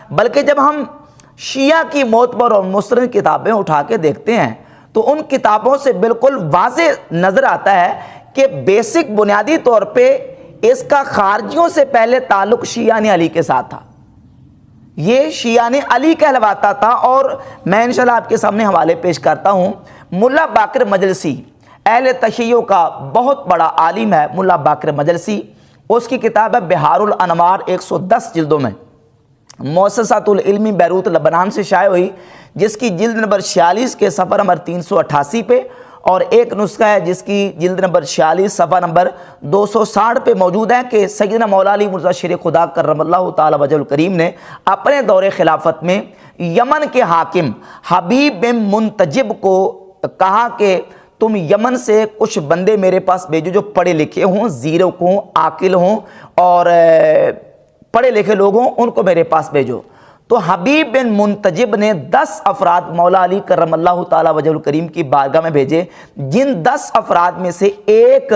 بلکہ جب ہم شیعہ کی معتبر اور مستند کتابیں اٹھا کے دیکھتے ہیں تو ان کتابوں سے بالکل واضح نظر آتا ہے کہ بیسک بنیادی طور پہ اس کا خارجیوں سے پہلے تعلق شیعہ علی کے ساتھ تھا، یہ شیعہ علی کہلواتا تھا۔ اور میں انشاءاللہ آپ کے سامنے حوالے پیش کرتا ہوں، ملا باقر مجلسی اہل تشیع کا بہت بڑا عالم ہے، ملا باقر مجلسی، اس کی کتاب ہے بہار الانوار، 110 جلدوں میں، مؤسسۃ العلم بیروت لبنان سے شائع ہوئی، جس کی جلد نمبر 46 کے صفحہ نمبر 388 پہ، اور ایک نسخہ ہے جس کی جلد نمبر 46 صفحہ نمبر 260 پہ موجود ہے کہ سیدنا مولا علی مرزا شیر خدا کرم اللہ تعالی وجہ الکریم نے اپنے دور خلافت میں یمن کے حاکم حبیب بن منتجب کو کہا کہ تم یمن سے کچھ بندے میرے پاس بھیجو جو پڑھے لکھے ہوں، زیرک ہوں، عاقل ہوں اور پڑھے لکھے لوگ ہوں، ان کو میرے پاس بھیجو۔ تو حبیب بن منتجب نے 10 افراد مولا علی کرم اللہ تعالی وجہ الکریم کی بارگاہ میں بھیجے، جن 10 افراد میں سے ایک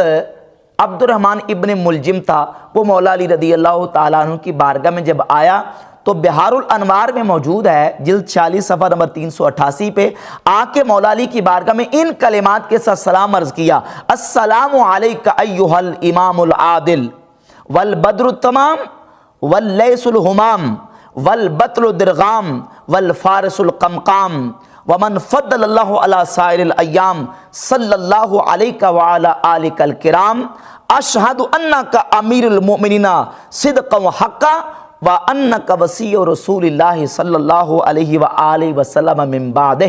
عبد الرحمن ابن ملجم تھا۔ وہ مولا علی رضی اللہ تعالیٰ عنہ کی بارگاہ میں جب آیا تو بہار الانوار میں موجود ہے، جلد 40 صفحہ نمبر 388 پہ، آ کے مولا علی کی بارگاہ میں ان کلمات کے ساتھ سلام عرض کیا: السلام علیک ایھا الامام العادل والبدر التمام واللیث الہمام والبطل الدرغام والفارس القمقام ومن فضل اللہ علی سائر الایام صلی اللہ علیک وعلی آلک الکرام، اشہد انک امیر المؤمنین صدقا وحقا وانک وصی رسول اللہ صلی اللہ علیہ وآلہ وسلم من بعدہ۔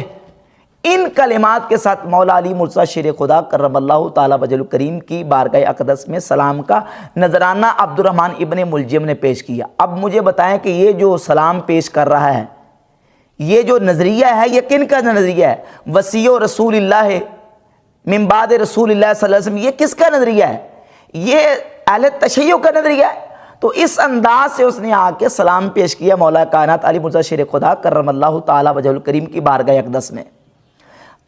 ان کلمات کے ساتھ مولا علی مرزا شیر خدا کرم اللہ تعالی وجہ الکریم کی بارگاہ اقدس میں سلام کا نذرانہ عبد الرحمن ابن ملجم نے پیش کیا۔ اب مجھے بتائیں کہ یہ جو سلام پیش کر رہا ہے، یہ جو نظریہ ہے، یہ کن کا نظریہ ہے؟ وصی رسول اللہ من بعد رسول اللہ صلی اللہ علیہ وسلم، یہ کس کا نظریہ ہے؟ یہ اہل تشیع کا نظریہ ہے۔ تو اس انداز سے اس نے آ کے سلام پیش کیا مولا کائنات علی مرزا شیر خدا کرم اللہ تعالی وجہ الکریم کی بارگاہ اقدس میں۔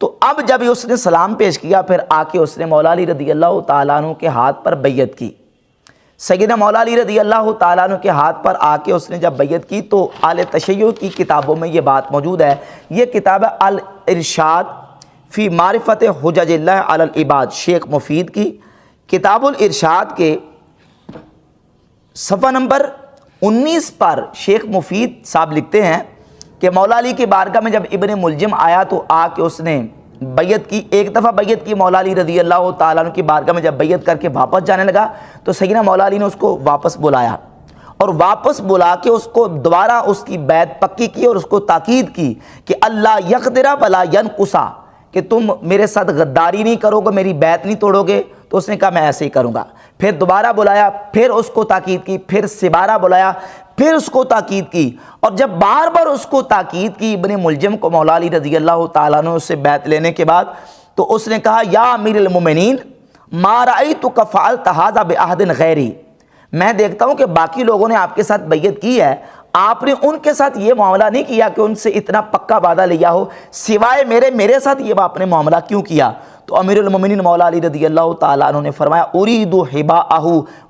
تو اب جب اس نے سلام پیش کیا، پھر آ کے اس نے مولا علی رضی اللہ تعالیٰ عنہ کے ہاتھ پر بیعت کی۔ سیدنا مولا علی رضی اللہ تعالیٰ عنہ کے ہاتھ پر آ کے اس نے جب بیعت کی تو اہل تشیع کی کتابوں میں یہ بات موجود ہے۔ یہ کتاب ہے الارشاد فی معرفت حجج اللہ علی العباد، شیخ مفید کی کتاب الارشاد کے صفحہ نمبر 19 پر شیخ مفید صاحب لکھتے ہیں کہ مولا علی کی بارگاہ میں جب ابن ملجم آیا تو آ کے اس نے بیعت کی، ایک دفعہ بیعت کی مولا علی رضی اللہ تعالیٰ عنہ کی بارگاہ میں، جب بیعت کر کے واپس جانے لگا تو سیدنا مولا علی نے اس کو واپس بلایا، اور واپس بلا کے اس کو دوبارہ اس کی بیعت پکی کی اور اس کو تاکید کی کہ اللہ یقدر ولا ینقصا، کہ تم میرے ساتھ غداری نہیں کرو گے، میری بیعت نہیں توڑو گے۔ تو اس نے کہا میں ایسے ہی کروں گا۔ پھر دوبارہ بلایا، پھر اس کو تاکید کی، پھر سبارہ بلایا، پھر اس کو تاکید کی، اور جب بار بار اس کو تاکید کی ابن ملجم کو مولا علی رضی اللہ تعالیٰ عنہ سے بیعت لینے کے بعد، تو اس نے کہا یا امیر المومنین ما رأیتک فعلت ھذا بعہد غیری، میں دیکھتا ہوں کہ باقی لوگوں نے آپ کے ساتھ بیعت کی ہے، آپ نے ان کے ساتھ یہ معاملہ نہیں کیا کہ ان سے اتنا پکا وعدہ لیا ہو، سوائے میرے ساتھ یہ آپ نے معاملہ کیوں کیا؟ تو امیر المومنین مولا علی رضی اللہ تعالیٰ عنہ نے فرمایا ارید حباءہ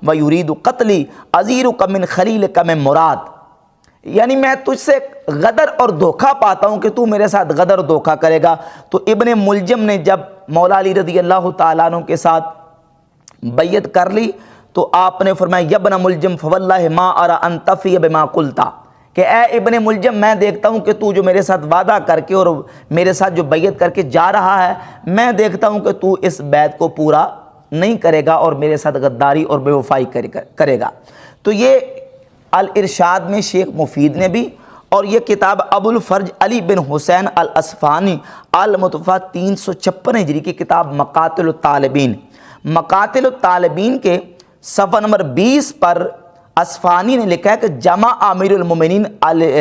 و یرید قتلی ازیرک من خلیلک من مراد، یعنی میں تجھ سے غدر اور دھوکہ پاتا ہوں کہ تو میرے ساتھ غدر اور دھوکہ کرے گا۔ تو ابن ملجم نے جب مولا علی رضی اللہ تعالیٰ عنہ کے ساتھ بیعت کر لی تو آپ نے فرمایا یا ابن ملجم فواللہ ما ارى ان تفی بما قلت، کہ اے ابن ملجم میں دیکھتا ہوں کہ تو جو میرے ساتھ وعدہ کر کے اور میرے ساتھ جو بیعت کر کے جا رہا ہے، میں دیکھتا ہوں کہ تو اس بیعت کو پورا نہیں کرے گا اور میرے ساتھ غداری اور بے وفائی کرے گا۔ تو یہ الارشاد میں شیخ مفید نے بھی، اور یہ کتاب ابو الفرج علی بن حسین الاصفہانی المتوفیٰ 356 ہجری کی کتاب مقاتل الطالبین، مقاتل الطالبین کے صفحہ نمبر 20 پر اصفہانی نے لکھا ہے کہ جمع امیر المومنین علی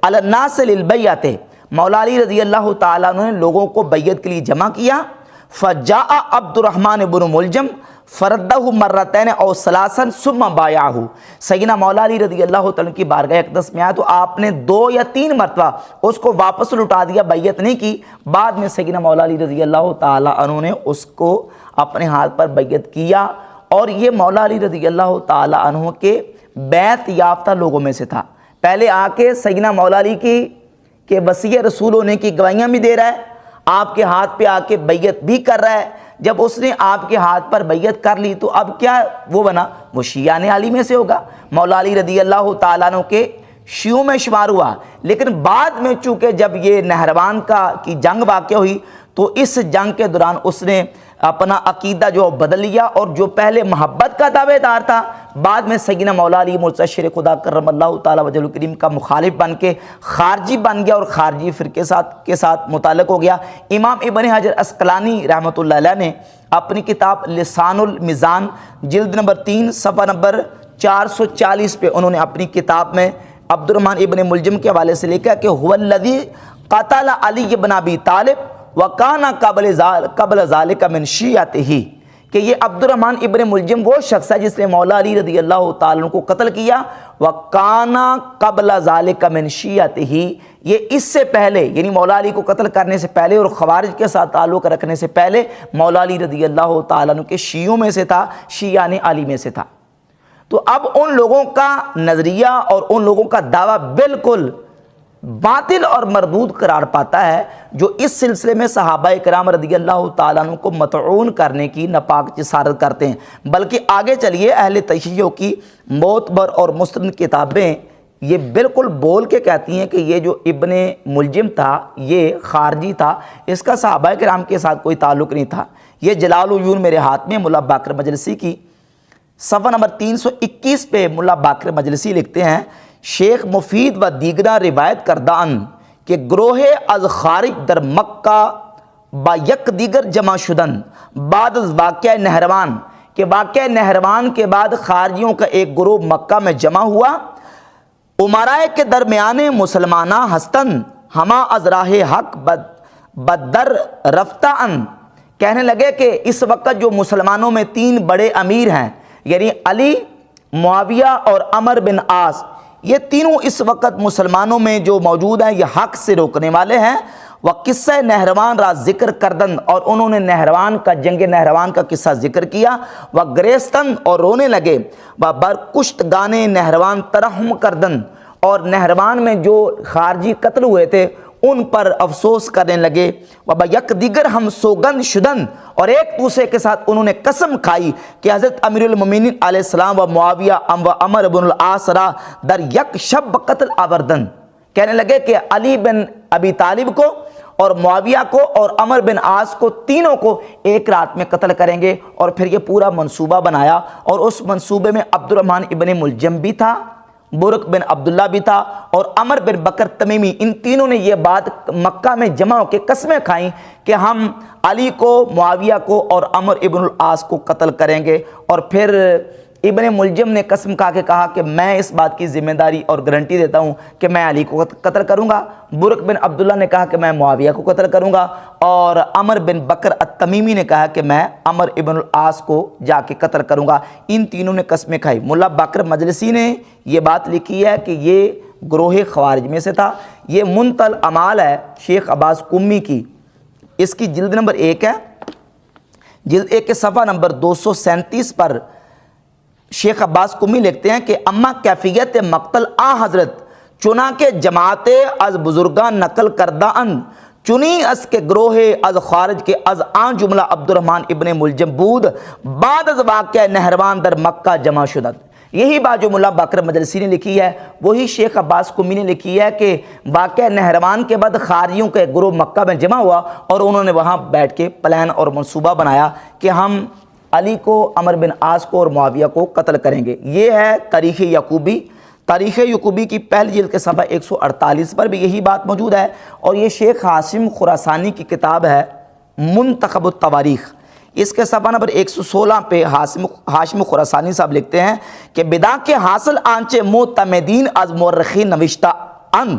الناس للبیعۃ، مولا علی رضی اللہ تعالیٰ عنہ نے لوگوں کو بیعت کے لیے جمع کیا۔ فجاء عبد الرحمن بن ملجم فردہ مرتین او ثلاثا ثم بایعہ، سیدنا مولا علی رضی اللہ تعالیٰ کی بارگاہ اقدس میں آیا تو آپ نے 2 یا 3 مرتبہ اس کو واپس لٹا دیا، بیعت نہیں کی۔ بعد میں سیدنا مولا علی رضی اللہ تعالیٰ عنہ نے اس کو اپنے ہاتھ پر بیعت کیا، اور یہ مولا علی رضی اللہ تعالیٰ عنہ کے بیعت یافتہ لوگوں میں سے تھا۔ پہلے آ کے سیدنا مولا علی کی کہ وصی رسول ہونے کی گواہیاں بھی دے رہا ہے، آپ کے ہاتھ پہ آ کے بیعت بھی کر رہا ہے۔ جب اس نے آپ کے ہاتھ پر بیعت کر لی تو اب کیا وہ بنا؟ وہ شیعہ علی میں سے ہوگا، مولا علی رضی اللہ تعالیٰ عنہ کے شیعوں میں شمار ہوا۔ لیکن بعد میں چونکہ جب یہ نہروان کی جنگ واقع ہوئی تو اس جنگ کے دوران اس نے اپنا عقیدہ جو بدل لیا، اور جو پہلے محبت کا دعوے دار تھا بعد میں سیدنا مولا علی مرتضی شیر خدا کرم اللہ تعالیٰ وجہ الکریم کا مخالف بن کے خارجی بن گیا اور خارجی فرقے کے ساتھ متعلق ہو گیا۔ امام ابن حجر عسقلانی رحمۃ اللہ علیہ نے اپنی کتاب لسان المیزان جلد نمبر 3 صفحہ نمبر 440 پہ انہوں نے اپنی کتاب میں عبد الرحمن ابن ملجم کے حوالے سے لکھا کہ هو الذی قتل علی ابن ابی طالب وکانا قبل ذالک من شیعتہ، کہ یہ عبد الرحمن ابن ملجم وہ شخص ہے جس نے مولا علی رضی اللہ تعالیٰ عنہ کو قتل کیا، وکانا قبل ذالک من شیعتہ، یہ اس سے پہلے یعنی مولا علی کو قتل کرنے سے پہلے اور خوارج کے ساتھ تعلق رکھنے سے پہلے مولا علی رضی اللہ تعالیٰ عنہ کے شیعوں میں سے تھا، شیعہ علی میں سے تھا۔ تو اب ان لوگوں کا نظریہ اور ان لوگوں کا دعویٰ بالکل باطل اور مردود قرار پاتا ہے، جو اس سلسلے میں صحابہ کرام رضی اللہ تعالیٰ عنہ کو مطعون کرنے کی ناپاک جسارت کرتے ہیں۔ بلکہ آگے چلیے اہل تشیع کی معتبر اور مستند کتابیں یہ بالکل بول کے کہتی ہیں کہ یہ جو ابن ملجم تھا یہ خارجی تھا، اس کا صحابہ کرام کے ساتھ کوئی تعلق نہیں تھا۔ یہ جلال العیون میرے ہاتھ میں ملا باقر مجلسی کی صفحہ نمبر 321 پہ ملا باقر مجلسی لکھتے ہیں، شیخ مفید و دیگرہ روایت کردان کہ گروہ از خارج در مکہ با یک دیگر جمع شدن بعد از واقعہ نہروان، کہ واقعہ نہروان کے بعد خارجیوں کا ایک گروہ مکہ میں جمع ہوا، امرائے کے درمیان مسلمانہ ہستن ہما از راہ حق بدر رفتان، کہنے لگے کہ اس وقت جو مسلمانوں میں 3 بڑے امیر ہیں یعنی علی، معاویہ اور عمر بن عاص، یہ تینوں اس وقت مسلمانوں میں جو موجود ہیں یہ حق سے روکنے والے ہیں۔ وہ قصہ نہروان را ذکر کردن، اور انہوں نے نہروان کا جنگ نہروان کا قصہ ذکر کیا، وہ گریستن اور رونے لگے، وہ برکشت گانے نہروان ترحم کردن، اور نہروان میں جو خارجی قتل ہوئے تھے ان پر افسوس کرنے لگے، وہ یک دیگر ہم سوگند شدن، اور ایک دوسرے کے ساتھ انہوں نے قسم کھائی کہ حضرت امیر المومنین علیہ السلام و معاویہ و عمر بن العاص را در یک شب قتل آوردن، کہنے لگے کہ علی بن ابی طالب کو اور معاویہ کو اور عمر بن عاص کو تینوں کو ایک رات میں قتل کریں گے۔ اور پھر یہ پورا منصوبہ بنایا، اور اس منصوبے میں عبد الرحمن ابن ملجم بھی تھا، برق بن عبداللہ بھی تھا، اور عمر بن بکر تمیمی، ان تینوں نے یہ بات مکہ میں جمع ہو کے قسمیں کھائیں کہ ہم علی کو، معاویہ کو اور عمر ابن العاص کو قتل کریں گے۔ اور پھر ابن ملجم نے قسم کھا کے کہا کہ میں اس بات کی ذمہ داری اور گارنٹی دیتا ہوں کہ میں علی کو قتل کروں گا، برق بن عبداللہ نے کہا کہ میں معاویہ کو قتل کروں گا، اور عمر بن بکر التمیمی نے کہا کہ میں عمر ابن العاص کو جا کے قتل کروں گا۔ ان تینوں نے قسمیں کھائی۔ ملا باقر مجلسی نے یہ بات لکھی ہے کہ یہ گروہ خوارج میں سے تھا۔ یہ منتل اعمال ہے شیخ عباس قمی کی، اس کی جلد نمبر 1 ہے، جلد 1 کے صفحہ نمبر 237 پر شیخ عباس قمی لکھتے ہیں کہ اما کیفیت مقتل آ حضرت چنانکہ جماعت از بزرگان نقل کردہ ان چنی اس کے گروہ از خارج کے از آن جملہ عبد الرحمن ابن ملجم بود بعد از واقع نہروان در مکہ جمع شدت۔ یہی بات جو ملا باقر مجلسی نے لکھی ہے وہی شیخ عباس قمی نے لکھی ہے کہ واقع نہروان کے بعد خارجیوں کا ایک گروہ مکہ میں جمع ہوا، اور انہوں نے وہاں بیٹھ کے پلان اور منصوبہ بنایا کہ ہم علی کو، عمر بن عاص کو اور معاویہ کو قتل کریں گے۔ یہ ہے تاریخ یعقوبی، تاریخ یعقوبی کی پہلی جلد کے صفحہ 148 پر بھی یہی بات موجود ہے، اور یہ شیخ ہاشم خراسانی کی کتاب ہے منتخب التواریخ، اس کے صفحہ نمبر 116 پہ ہاشم خراسانی صاحب لکھتے ہیں کہ بدا کے حاصل آنچے معتمدین از مورخین نوشتہ ان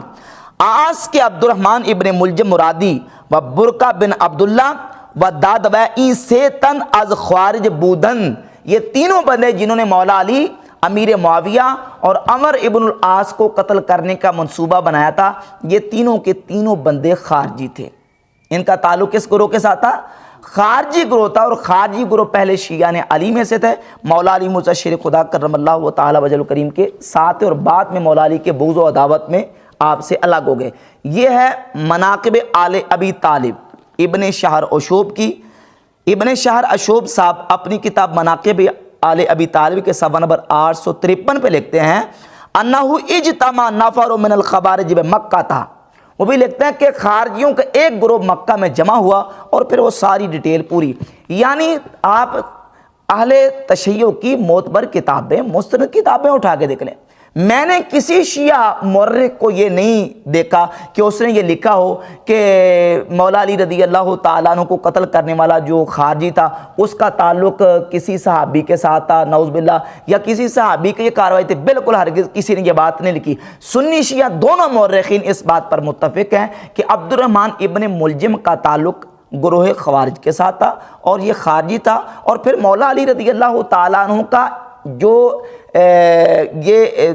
آس کے عبد الرحمن ابن ملجم مرادی و برقہ بن عبداللہ و دادوئی سے تن از خوارج بودن، یہ تینوں بندے جنہوں نے مولا علی، امیر معاویہ اور عمر ابن العاص کو قتل کرنے کا منصوبہ بنایا تھا، یہ تینوں کے تینوں بندے خارجی تھے۔ ان کا تعلق کس گروہ کے ساتھ تھا؟ خارجی گروہ تھا، اور خارجی گروہ پہلے شیعہ نے علی میں سے تھے، مولا علی متشر خدا کرم اللہ تعالی وجہ کریم کے ساتھ، اور بعد میں مولا علی کے بغض و عداوت میں آپ سے الگ ہو گئے۔ یہ ہے مناقب آل ابی طالب ابن شہر اشوب کی۔ ابن شہر اشوب صاحب اپنی کتاب مناقب آل ابی طالب کے صفحہ نمبر 853 پہ لکھتے ہیں انہو اجتمع نفر من الخوارج بمکہ تھا، وہ بھی لکھتے ہیں کہ خارجیوں کا ایک گروہ مکہ میں جمع ہوا، اور پھر وہ ساری ڈیٹیل پوری، یعنی آپ اہل تشیع کی معتبر کتابیں، مستند کتابیں اٹھا کے دیکھ لیں، میں نے کسی شیعہ مورخ کو یہ نہیں دیکھا کہ اس نے یہ لکھا ہو کہ مولا علی رضی اللہ تعالیٰ عنہ کو قتل کرنے والا جو خارجی تھا اس کا تعلق کسی صحابی کے ساتھ تھا، نعوذ باللہ، یا کسی صحابی کی یہ کارروائی تھی، بالکل ہرگز کسی نے یہ بات نہیں لکھی۔ سنی شیعہ دونوں مورخین اس بات پر متفق ہیں کہ عبد الرحمن ابن ملجم کا تعلق گروہ خوارج کے ساتھ تھا، اور یہ خارجی تھا، اور پھر مولا علی رضی اللہ تعالیٰ عنہ کا جو یہ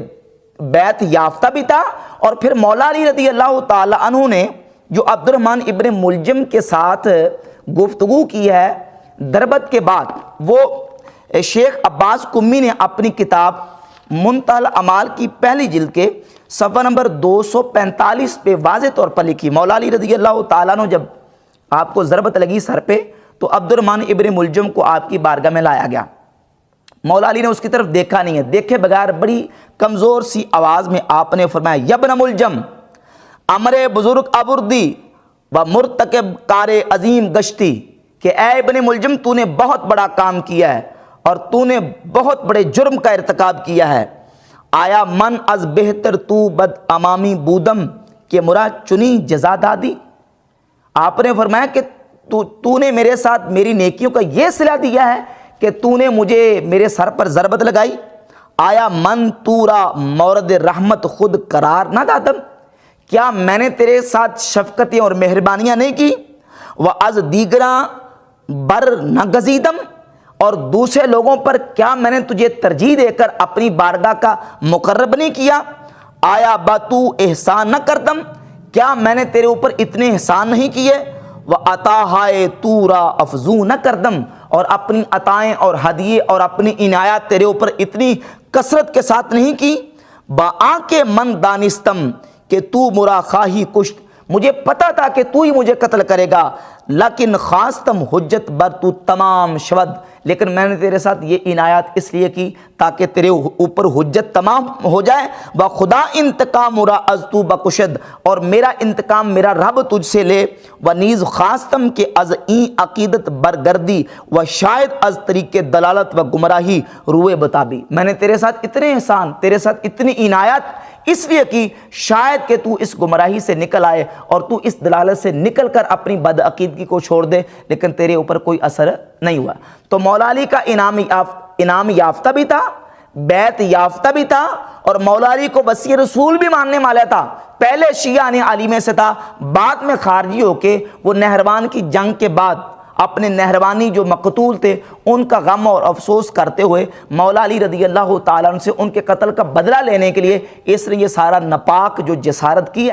بیعت یافتہ بھی تھا، اور پھر مولا علی رضی اللہ تعالی عنہ نے جو عبد الرحمن ابن ملجم کے ساتھ گفتگو کی ہے دربت کے بعد، وہ شیخ عباس قمی نے اپنی کتاب منتہی الاعمال کی پہلی جلد کے صفحہ نمبر 245 پہ واضح طور پر لکھی، مولا علی رضی اللہ تعالیٰ عنہ جب آپ کو ضربت لگی سر پہ تو عبد الرحمن ابن ملجم کو آپ کی بارگاہ میں لایا گیا، مولا علی نے اس کی طرف دیکھا نہیں ہے، دیکھے بغیر بڑی کمزور سی آواز میں آپ نے فرمایا یا ابن ملجم امر بزرگ آوردی و مرتکب کار عظیم گشتی، کہ اے ابن ملجم تو نے بہت بڑا کام کیا ہے اور تو نے بہت بڑے جرم کا ارتکاب کیا ہے، آیا من از بہتر تو بد امامی بودم، کہ مرا چنی جزا دادی، آپ نے فرمایا کہ تو نے میرے ساتھ میری نیکیوں کا یہ صلہ دیا ہے کہ تو نے مجھے میرے سر پر ضربت لگائی، آیا من تورا مورد رحمت خود قرار نہ دادم، کیا میں نے تیرے ساتھ شفقتیں اور مہربانیاں نہیں کی، وَأَز دیگراں بر نہ گزیدم، اور دوسرے لوگوں پر کیا میں نے تجھے ترجیح دے کر اپنی بارگاہ کا مقرب نہیں کیا، آیا با تو احسان نہ کردم، کیا میں نے تیرے اوپر اتنے احسان نہیں کیے، وَعَطَاہائے تورا افزو نہ کردم، اور اپنی عطائیں اور ہدیے اور اپنی عنایات تیرے اوپر اتنی کثرت کے ساتھ نہیں کی، با آنکھ من دانستم، کہ تو مرا خواہی کشت، مجھے پتا تھا کہ تو ہی مجھے قتل کرے گا، لیکن خواستم حجت بر تو تمام شود، لیکن میں نے تیرے ساتھ یہ عنایات اس لیے کی تاکہ تیرے اوپر حجت تمام ہو جائے، و خدا انتقام مرا از تو بکشد، اور میرا انتقام میرا رب تجھ سے لے، و نیز خواستم کہ از این عقیدت برگردی و شاید از طریق دلالت و گمراہی روئے بتابی، میں نے تیرے ساتھ اتنے احسان، تیرے ساتھ اتنی عنایات اس لیے کی شاید کہ تو اس گمراہی سے نکل آئے اور تو اس دلالت سے نکل کر اپنی بدعقیدگی کو چھوڑ دے، لیکن تیرے اوپر کوئی اثر نہیں ہوا۔ تو مولا علی کا انعام یافتہ بھی تھا، بیعت یافتہ بھی تھا، اور مولا علی کو وصی رسول بھی ماننے والا تھا، پہلے شیعہ نے علی میں سے تھا، بعد میں خارجی ہو کے وہ نہروان کی جنگ کے بعد اپنے نہروانی جو مقتول تھے ان کا غم اور افسوس کرتے ہوئے مولا علی رضی اللہ تعالیٰ عنہ سے ان کے قتل کا بدلہ لینے کے لیے اس نے یہ سارا ناپاک جو جسارت کی ہے